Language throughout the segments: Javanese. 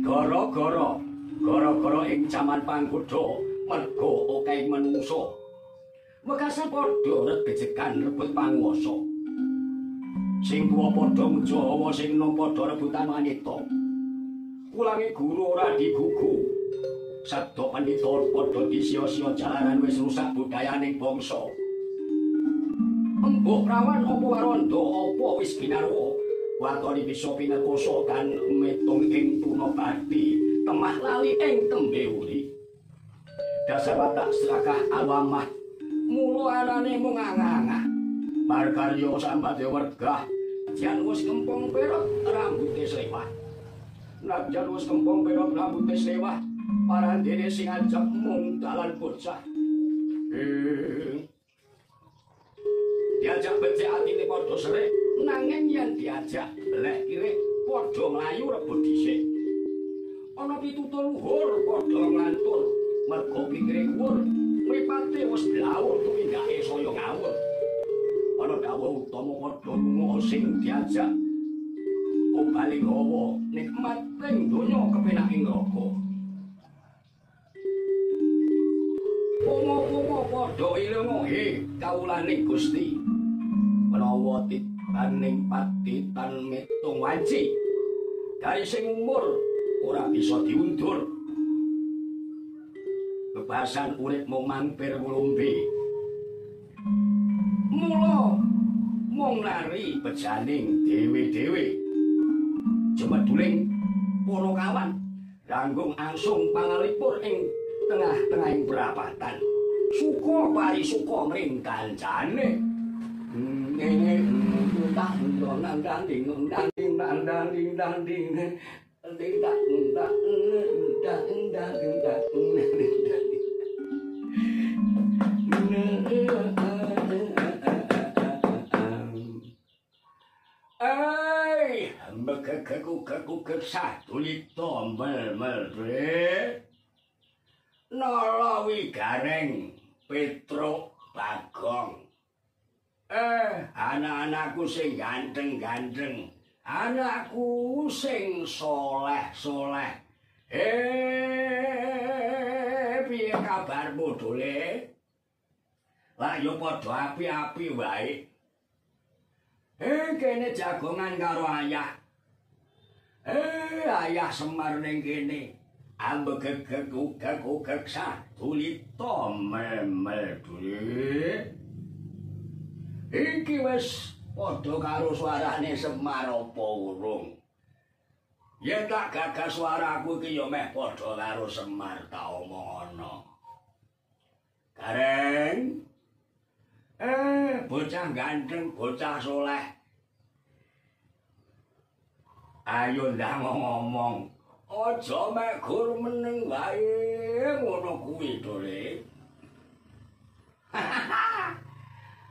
Gara-gara ing jaman panggoda merga akeh manungsa wekasan padha regejekan rebut panguwasa. Sing tuwa padha Jawa, sing nom padha rebutan wanita. Ulangi guru ora digugu. Sabda pandhita padha disia-sia jalaran wis rusak budayaning bangsa. Mbok rawan apa waranda apa wis binarwa. Watoni bisa pinekoso kan metung ing Tunapati, temah lali ing tembe uri. Dasar watak serakah awamah, mula anane mung angah-angah. Markarya sambate wergah, jan wis kempong perot rambute slewah. Najan wis kempong perot rambute slewah, parandene sing ajak mung dalan bocah. Diajak becik atine padha serik, nanging yen diajak belek kirik padha mlayu rebut dhisik. Ana pitutur luhur padha ngantur, merga pikire kuwur, mripate wis blawur tumindake saya ngawur. Ana dawuh utama padha lunga sing diajak. Obali gawa nikmat ing donya kepenak ing neraka. Pomo-pomo padha ilunge kawulane Gusti. Menawa titaning patitan metung wanci. Dari sing umur ora bisa diundur. Bebasan urip mung mampir ngombe. Mula mung lari bejaning dhewe-dhewe. Jemeduling para kawan langgung angsung pangalipur ing tengah-tengahing prapatan. Suka pari suka mring kancane. Megegek satulita mel-mel Nala Wigareng Petruk Bagong. Anak-anakku sing ganteng-ganteng, anakku sing soleh-soleh. Piye kabarmu dole? Lah yo padha api-api wae. Kene jagongan karo ayah. Ayah Semar ning kene. Ambegegek satulita memel dule. Iki wis padha karo suarane Semar apa urung. Yen tak gagas suaraku iki ya meh padha karo Semar tak omongono. Gareng. Bocah ganteng, bocah soleh. Ayo ndang ngomong. Aja mek gur meneng wae ngono kuwi dole.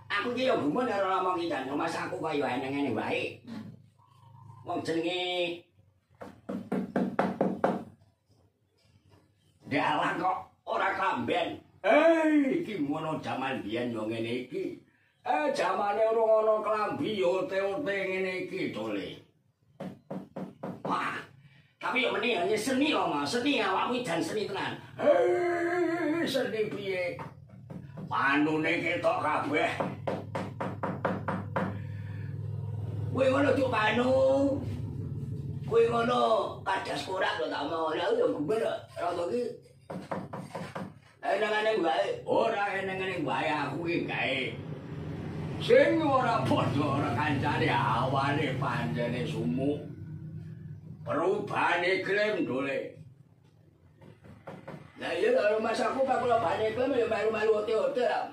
Aku ki yo gumun karo ngomong iki jan, mas aku kaya eneng-eneng wae. Wong jenenge dalang kok ora klamben. Iki ngono jaman biyen yo ngene iki. Jamane ora ana klambi yo ote-ote ngene iki dole. Wah, tapi yo meni hanya seni lho Mas, seni awakmu jan seni tenan. Seni piye? Manune ketok kabeh. Kowe ngono cuk panu. Kowe ngono kadas korak lho tak omong. Lah yo guber rada iki. Eneng-eneng wae. Ora eneng-eneng wae aku iki gawe. Sing ora padha ora kancane awane pancene sumuk. Perubahane klaim dole. Lah iya karo mas aku pak kula bane klaim ya malu-malu ote-ote lah.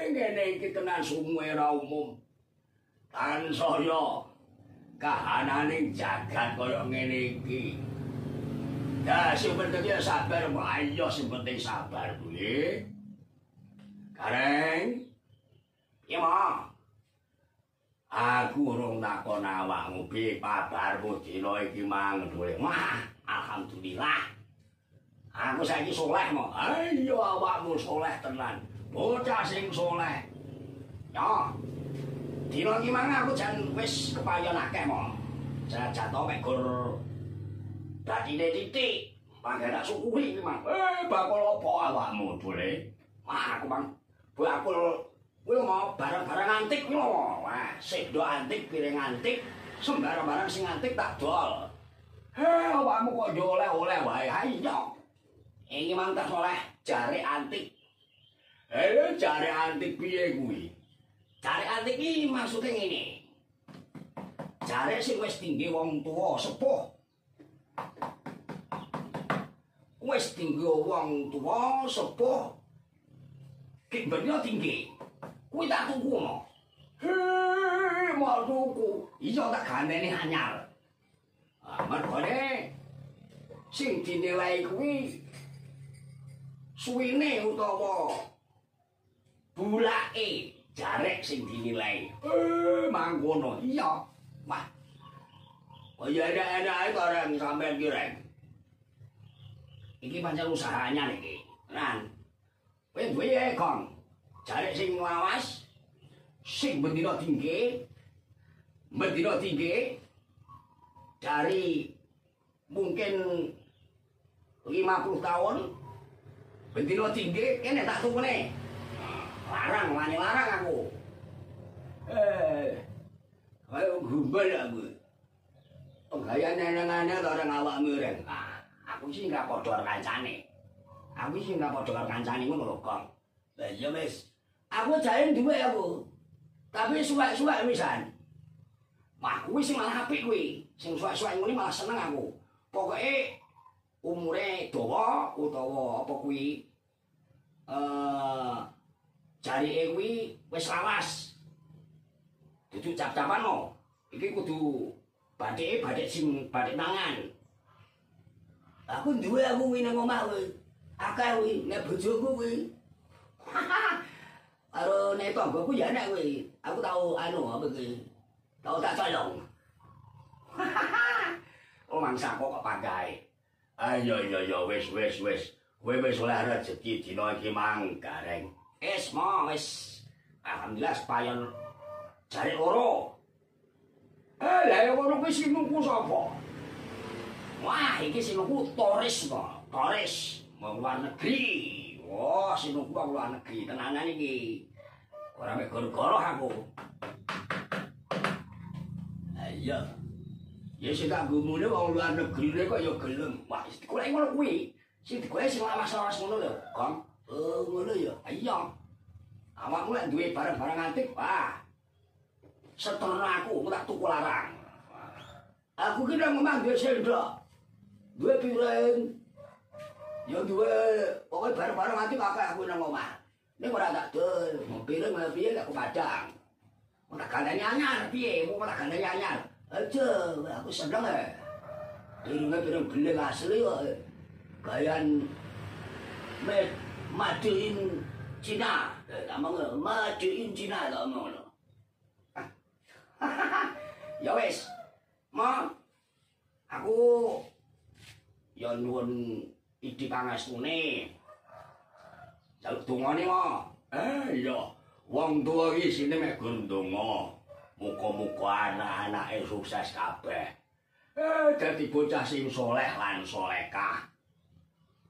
Ngene iki tenan sumuk ora umum. Tansaya kahananing jagat kaya ngene iki. Ya sing penting ya sabar wae, sing penting sabar kuwi. Gareng. Iya mah. Aku urung takon awakmu piye kabarmu dina iki mang dole. Wah, alhamdulillah. Aku saiki soleh mo. Ayo awakmu soleh tenan. Bocah sing soleh. Ya. Dina iki mang aku jan wis kepayon akeh mo. Jatuh mek gur dadine titik. Mangga tak syukuri iki, Mang. Bakul apa awakmu, Dule? Wah, aku, Mang. Bakul kuwi mau barang-barang antik kuwi lho. Wah, sendok antik, piring antik, sembarang-barang sing antik tak dol. Awakmu kok yo oleh-oleh wae. Ha iya. Iki mang tas oleh jare antik. Jare antik piye kuwi? Jare antik iki maksude ngene. Jare sing wis tinggi wong tuwa sepuh. Wis tinggi wong tuwa sepuh. Ki bener tinggi. Kuwi tak tuku mo. Mau tuku. Iya tak gandeni anyar. Mergane sing dinilai kuwi suwine utawa bulake jarek sing dinilai. Mangkono. Iya. Wah. Oh ya enak-enak itu orang sampean ki rek. Iki pancen usahanya iki. Lan kowe duwe Kong. Jarek sing lawas sing bendina tinggi. Bendina tinggi dari mungkin 50 tahun bendina tinggi kene tak tukune. Larang, wani larang aku. Ayo gumbal aku. Gayane nang-nang orang awakmu rek. Aku sih gak padha kancane. Aku sih gak padha kancane ngono lho, Kong. Lah iya wis. Aku jare duwe aku. Tapi suwek-suwek wisan. Wah, kuwi sing malah apik kuwi. Sing suwek-suwek ngene malah seneng aku. Pokoke umure dawa utawa apa kuwi jarike kuwi wis lawas. Dudu cap-capan no. Iki kudu bathike sing bathik mangan. Aku duwe aku kuwi nang omah kuwi. Akeh kuwi nek bojoku kuwi. Karo nek tanggoku ya enak kuwi. Aku tau anu apa kuwi. Tau tak colong. Oh mangsa kok pagae. Ayo wis. Kowe wis oleh rezeki dina iki mang gareng. Wis. Alhamdulillah payon jare loro. Lah ya ngono kuwi sing nuku sapa? Wah, iki sing nuku Toris to. Toris wong luar negeri. Wah, sing nuku wong luar negeri tenanan iki. Ora mek goro-goro aku. Iya. Ya sing tak gumune wong luar negeri kok ya gelem. Wah, dikolek ngono kuwi. Sing dikolek sing lawas-lawas ngono lho, Kang. Oh, ngono ya. Iya. Awakmu lek duwe barang-barang antik, wah. Seterno aku tak tuku larang. Aku ki nang omah duwe sendok. Duwe piring. Ya duwe pokoke barang-barang antik akeh aku nang omah. Nek ora tak dol, piring malah piye gak kepadang. Mau tak gandani anyar piye? Mau tak gandani anyar. Aja, aku seneng e. Piringnya piring beling asli kok. Gayan made in Cina. Amang made in Cina to ngono. Ya wis. Mo. Aku ya nuwun idi pangastune. Jaluk dongane, Mo. Iya. Wong tuwa iki sine mek ndonga. Muga-muga anak-anake sukses kabeh. Dadi bocah sing saleh lan salehah.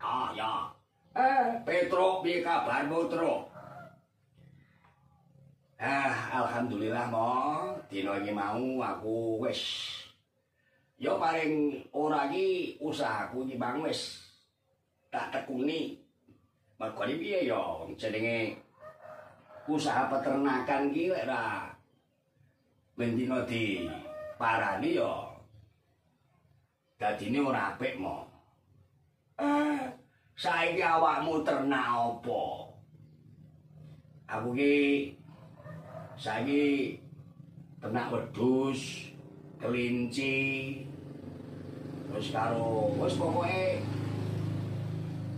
Ah, ya. Petro, piye kabarmu, Tro? Alhamdulillah, Mo. Dina iki mau aku wis ya paling ora iki usahaku iki Bang wis tak tekuni. Mergane piye ya jenenge usaha peternakan iki lek ora mendina diparani ya dadine ora apik, Mo. Saiki awakmu ternak apa? Aku ki saiki ternak wedhus, kelinci, terus karo wis pokoke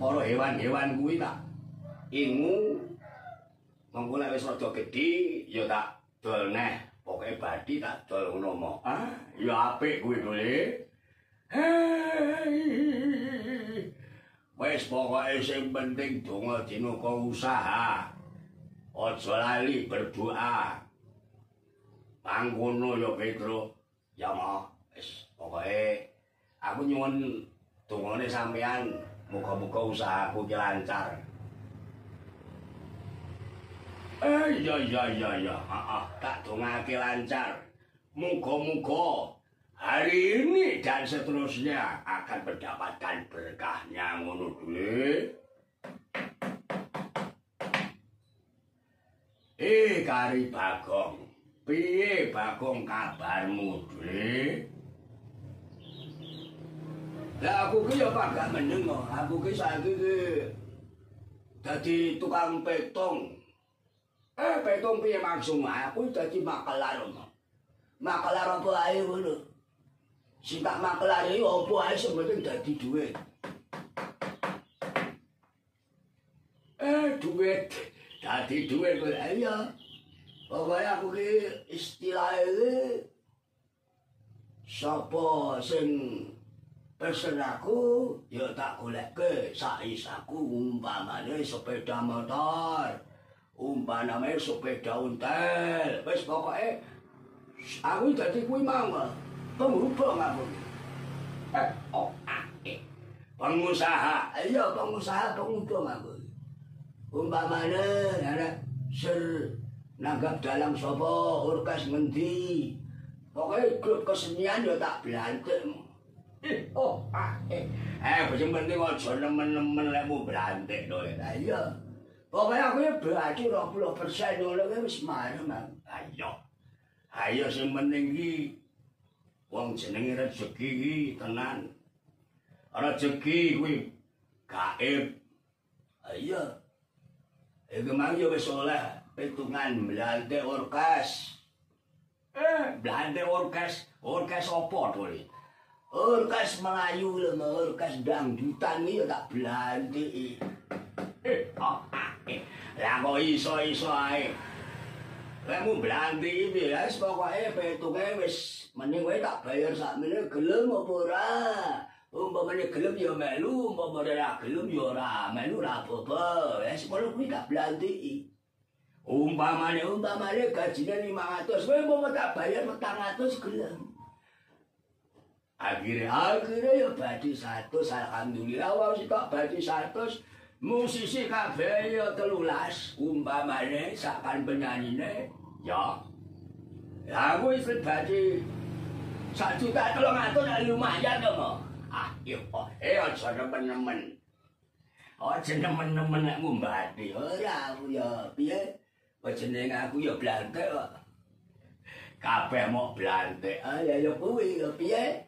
para hewan-hewan kuwi tak ingu. Mengko lek wis rada gedhi ya tak dol neh. Pokoke bathi tak dol ngono, Mo. Ya apik kuwi, Dole. Wis pokoke sing penting donga dinuka usaha. Aja lali berdoa. Mangkono ya Petro. Ya Mo, wis pokoke aku aku nyuwun dongane sampean muga-muga usahaku ki lancar. Iya. Heeh, tak dongake lancar. Muga-muga hari ini dan seterusnya akan mendapatkan berkahnya ngono duwe. Kari Bagong. Piye Bagong kabarmu, duwe? Lah aku ki ya gak meneng kok. Aku ki saiki ki dadi tukang petong. Petong piye maksud aku dadi makelar. Makelar apa ae ngono. Sing tak makelar iki apa ae sing penting dadi dhuwit. Dhuwit. Dadi dhuwit kok ya. Pokoke aku ki istilahe iki sapa sing pesen aku ya tak goleke sak isaku umpamane sepeda motor, umpamane sepeda ontel, wis pokoke aku dadi kuwi mau penghubung aku. Pengusaha, iya pengusaha penghubung aku. Umpamane arek ser nanggap dalam sapa orkes ngendi. Pokoke grup kesenian ya tak blantik. Sing penting aja nemen-nemen lekmu blantik to. Lah iya. Pokoke aku ya berarti 20% ngono kuwi wis marem. Ayo sing penting iki wong jenenge rezeki iki tenan. Rezeki kuwi gaib. Ayo. Iki mang yo wis oleh pitungan blantik orkes. Blantik orkes apa to? Orkes Melayu lho, orkes dangdutan iki ya tak blantik. Lah kok iso-iso ae. Kamu blantik iki ya wis pokoke petunge wis mending kowe tak bayar sakmene gelem apa ora. Umpamane gelem ya melu, umpamane ora gelem ya ora melu ora apa-apa. Wis ngono kuwi tak blantik. Umpamane gajine 500, kowe mau tak bayar 400 gelem. Akhirnya ya badi 100, alhamdulillah wong sik badi 100, musisi kabeh ya 13, umpamane sakan penyanyine ya. Ya aku wis badi 1.300.000 lumayan to mo. Aja nemen-nemen. Aja nemen-nemen nek ngumbati. Ora aku ya piye? Jeneng aku ya blantik kok. Kabeh mok blantik. Ya kuwi ya piye?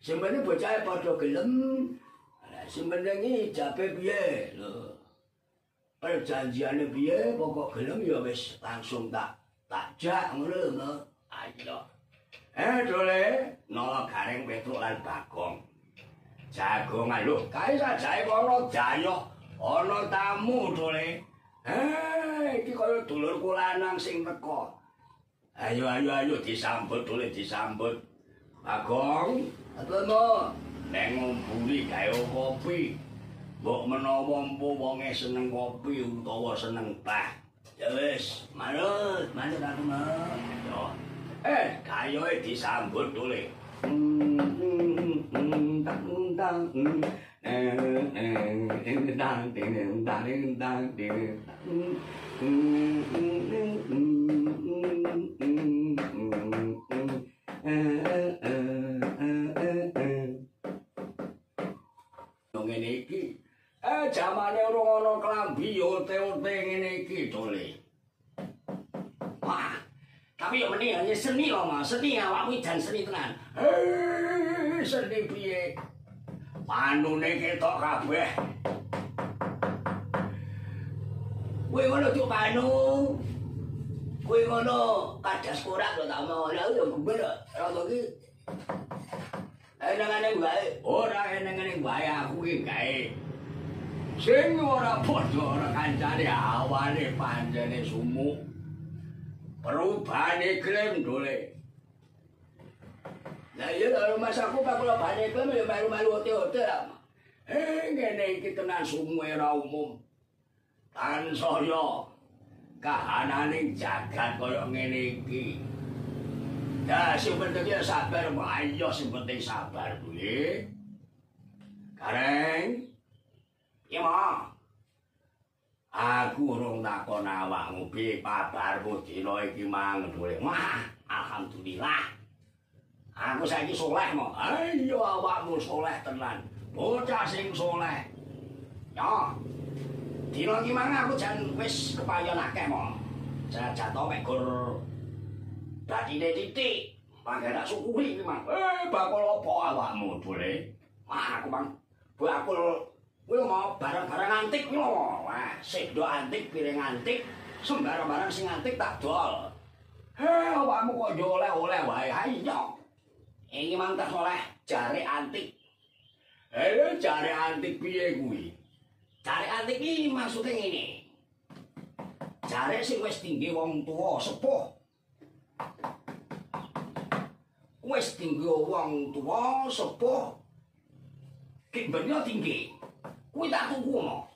Sing penting bocah padha gelem. Lah sing penting iki jabe piye lho. Perjanjiane piye pokok gelem ya wis langsung tak jak ngono lho. Ayo. Dole nolo garing Petruk lan Bagong. Jagongan lho, kae sajae kono dayoh ana tamu dole. Iki kaya dulurku lanang sing teko. Ayo disambut dole disambut. Bagong, apa mo? Neng ngumpuli gawe kopi. Mbok menawa wonge seneng kopi utawa seneng teh. Ya wis, manut aku mau. Kayoe disambut dole. Ngene iki jamane ora ana klambi ote-ote ngene iki dole. Wah, tapi yo meni hanya seni lho Mas, seni awakmu jan seni tenan. Seni piye? Panune ketok kabeh. Kowe ngono cuk panu. Kowe ngono kadas korak lho tak mau lha yo guber rada iki. Enengane wae, ora enengane wae aku iki gawe. Sing ora padha ora kancane awane panjene sumuk. Perubahane klaim dole. Lah iya kalau mas aku pak kula bane klaim ya malu-malu ote-ote lah. Ngene iki tenan sumuk ora umum. Tansaya kahanane jagat kaya ngene iki. Nah, sing penting ya sabar, ayo sing penting sabar kuwi. Kareng. Piye mo? Aku urung takon awakmu piye kabarmu dina iki mang duwe. Wah, alhamdulillah. Aku saiki saleh mo. Ayo awakmu saleh tenan. Bocah sing saleh. Ya. Dina iki mang aku jan wis kepayon akeh mo. Jatuh mek gur dadine titik. Pangeran syukuri iki mang. Bakul apa awakmu boleh? Wah, aku mang bakul kuwi mau barang-barang antik kuwi lho. Wah, sendok antik, piring antik, sembarang barang sing antik tak dol. Awakmu kok yo oleh-oleh wae. Ayo. Iki mang tak oleh jare antik. Jare antik piye kuwi? Jare antik iki maksude ngene. Jare sing wis tinggi wong tuwa sepuh. Wis tinggi wong tuwa sepuh. Ki bener tinggi. Kuwi tak tuku mo.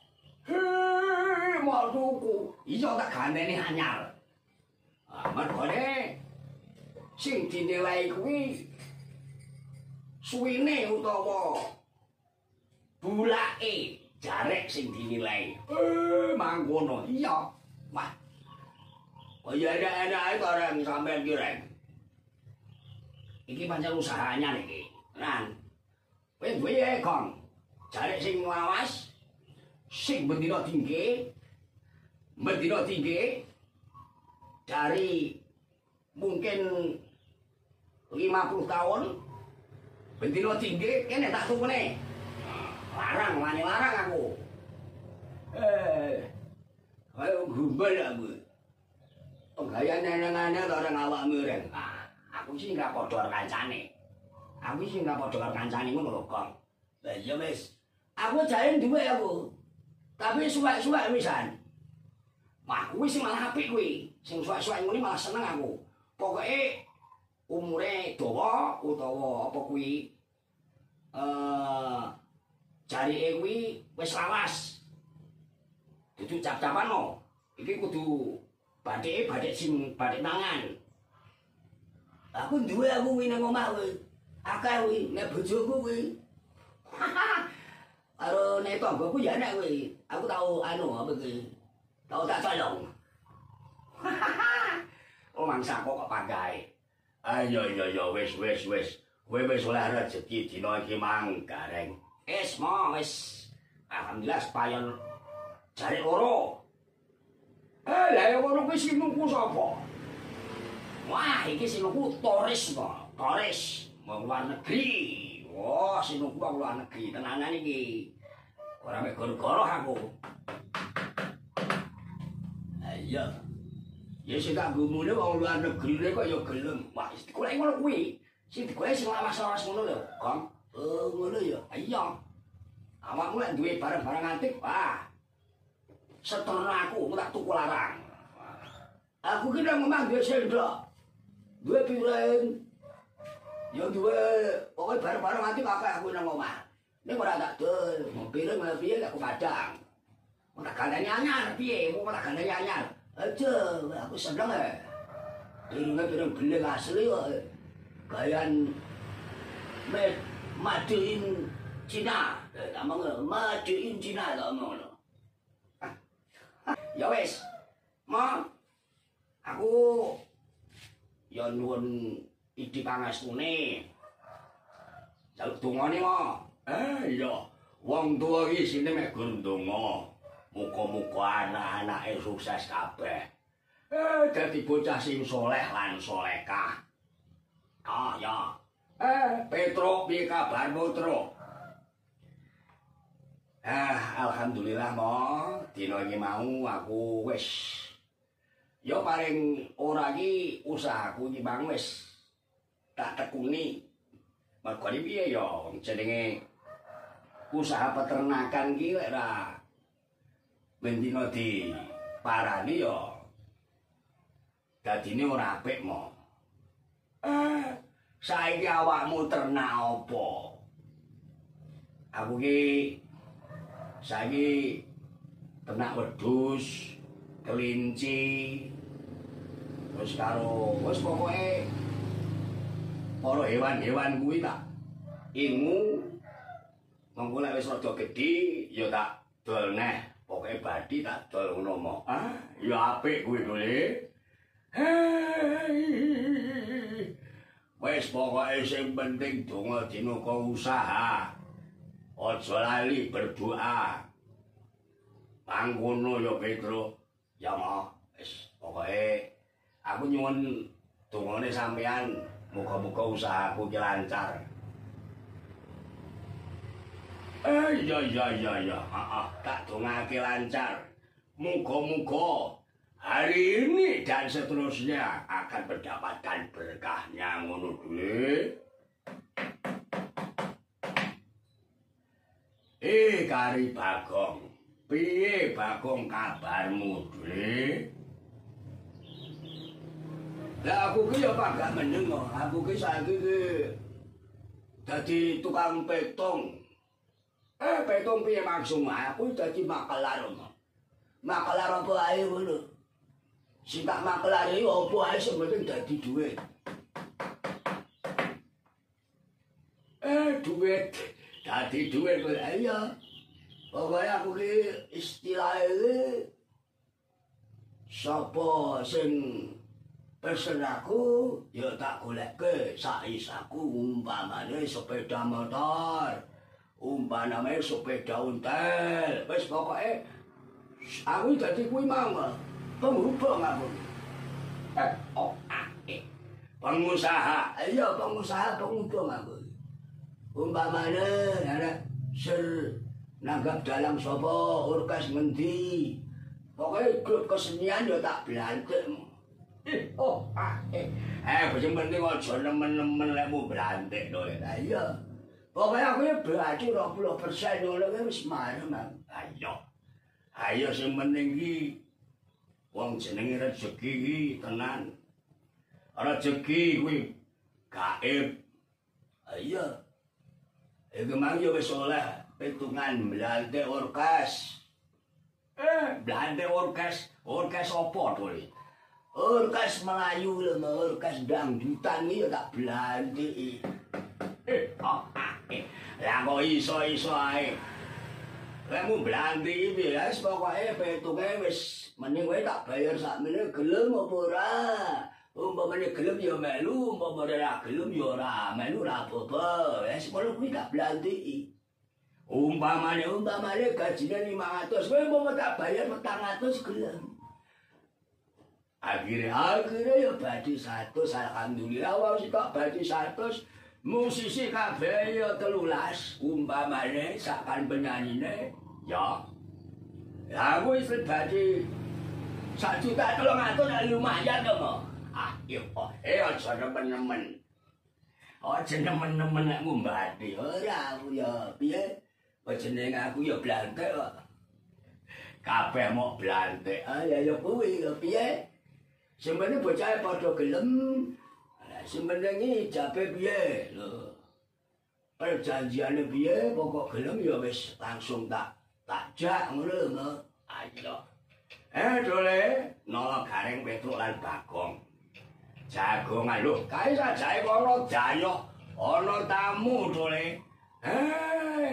Mau tuku. Iso tak gandeni anyar. Mergone sing dinilai kuwi suwine utawa bulake jarek sing dinilai. Mangkono. Iya. Wah. Kaya enak-enak to Reng sampean ki Reng. Iki pancen usahanya iki. Nan. Kowe duwe Kong. Jarek sing lawas sing bendina tinggi. Bendina tinggi dari mungkin 50 tahun. Bendina tinggi kene tak tukune. Larang, wani larang aku. Ayo gumbal aku. Penggayaan neneng-neneng orang awakmu Reng. Aku sih nggak padha kancane. Aku sih nggak padha kancane ngono lho, Kong. Lah iya wis. Aku jare duwe aku. Tapi suwek-suwek wisan. Wah, kuwi sing malah apik kuwi. Sing suwek-suwek ngene malah seneng aku. Pokoke umure dawa utawa apa kuwi jarike kuwi wis lawas. Dudu cap-capan no. Iki kudu bathike sing bathik tangan. Aku duwe aku kuwi nang omah kuwi. Akeh kuwi nek bojoku kuwi. Karo nek tanggoku ya enak kuwi. Aku tau anu apa kuwi. Tau tak colong. Oh mangsa kok panggae. Ayo wis. Kowe wis oleh rezeki dina iki mang Gareng. Wis mo wis. Alhamdulillah payon jare loro. Lah ya ngono kuwi sing nuku sapa? Wah, iki sing nuku Toris to. Toris wong luar negeri. Wah, sing nuku wong luar negeri tenanan iki. Ora mek goro-goro aku. Iya. Ya sing tak gumune wong luar negeri kok ya gelem. Wah, golek ngono kuwi. Sing digolek sing lawas-lawas ngono lho, Kang. Oh, ngono ya. Iya. Awakmu lek duwe barang-barang antik, wah. Seterno aku tak tuku larang. Aku ki nang omah duwe sendok. Duwe piring. Ya duwe pokoke barang-barang antik akeh aku nang omah. Nek ora tak dol, piring malah piye tak padang. Ora gandane anyar piye, mau tak gandane anyar. Aja, aku seneng e. Piring beling asli kok. Gayan made in Cina. Tak mau made in Cina tak mau. Ya wis. Ma. Aku ya nuwun idi pangastune. Jaluk dongane, Ma. Iya. Wong tuwa iki sine mek gur ndonga. Muga-muga anak-anake sukses kabeh. Dadi bocah sing saleh lan salehah. Ah, ya. Petro, piye kabarmu, Tro? Alhamdulillah, Mo. Dina iki mau aku wis ya paling ora iki usahaku iki Bang wis tak tekuni. Mergo piye ya jenenge usaha peternakan iki lek ora ben dina diparani ya dadine ora apik Mo. Saiki awakmu ternak apa? Aku ki saiki ternak wedhus, kelinci, terus karo wis pokoke para hewan-hewan kuwi tak ingu mengko lek wis rada gedhi ya tak dol neh pokoke bathi tak dol ngono mo ya apik kuwi Dole wis pokoke sing penting donga dina usaha aja lali berdoa mangkono ya Petro ya mo wis pokoke aku nyuwun dongane sampean muga-muga usahaku ki lancar. Iya. Tak dongake lancar. Muga-muga hari ini dan seterusnya akan mendapatkan berkahnya ngono Dule. Kari Bagong. Piye Bagong kabarmu Dule? Lah aku ki ya gak meneng kok. Aku ki saiki ki dadi tukang petong. Petong piye maksudmu? Aku dadi makelar. Makelar apa ae ngono. Sing tak makelar iki apa ae sing penting dadi dhuwit. Dhuwit. Dadi dhuwit kok ya. Pokoke aku ki istilahe iki sapa sing pesen aku ya tak golekke saisaku umpamane sepeda motor umpamane sepeda ontel wis pokoke aku dadi kuwi mau penghubung aku pengusaha iya pengusaha penghubung aku umpamane ana ser nanggap dalang sapa orkes ngendi pokoke grup kesenian ya tak blantik sing penting aja nemen-nemen lekmu blantik to ya. Iya. Pokoke aku ya berarti 20% ngono kuwi wis marem. Ayo sing penting iki wong jenenge rezeki iki tenan. Rezeki kuwi gaib. Iya. Iki mang yo wis oleh pitungan blantik orkes. Blantik orkes apa to iki? Orkes Melayu lho, orkes dangdutan iki ya tak blantik. Lah kok iso-iso ae. Lemu blantik iki wis pokoke petunge wis mending kowe tak bayar sakmene gelem apa ora. Umpamane gelem ya melu, umpamane ora gelem ya ora melu ora apa-apa. Wis kono kuwi tak blantik. Umpamane gajine 500, kowe mau tak bayar 400 gelem. Akhirnya ya badi 100 alhamdulillah wong sitok badi 100 musisi kabeh ya 13 umpamane sakan penyanyine ya aku wis badi 1.300.000 lumayan to mo aja nemen-nemen nek ngumbati ora aku ya piye jenenge aku ya blantik kok kabeh mau blantik ya kuwi ya piye sing penting bocah padha gelem. Sing penting iki jabe piye lho. Perjanjiane piye pokok gelem ya wis langsung tak jak ngono lho. Ayo. Dole nolok garing Petruk lan Bagong. Jagongan lho, kae sajae kono Jayo ana tamu Dole.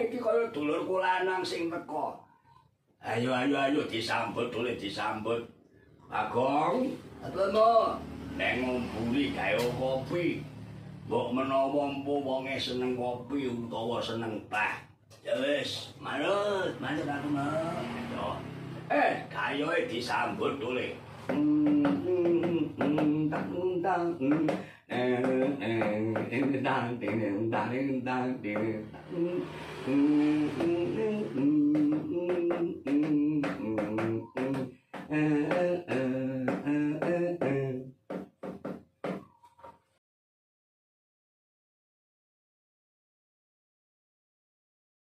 Iki kaya dulurku lanang sing teko. Ayo disambut Dole disambut. Bagong apa mo? Nek ngumpuli gawe kopi. Mbok menawa wonge seneng kopi utawa seneng teh. Ya wis, manut aku mau. Gayoe disambut Dole.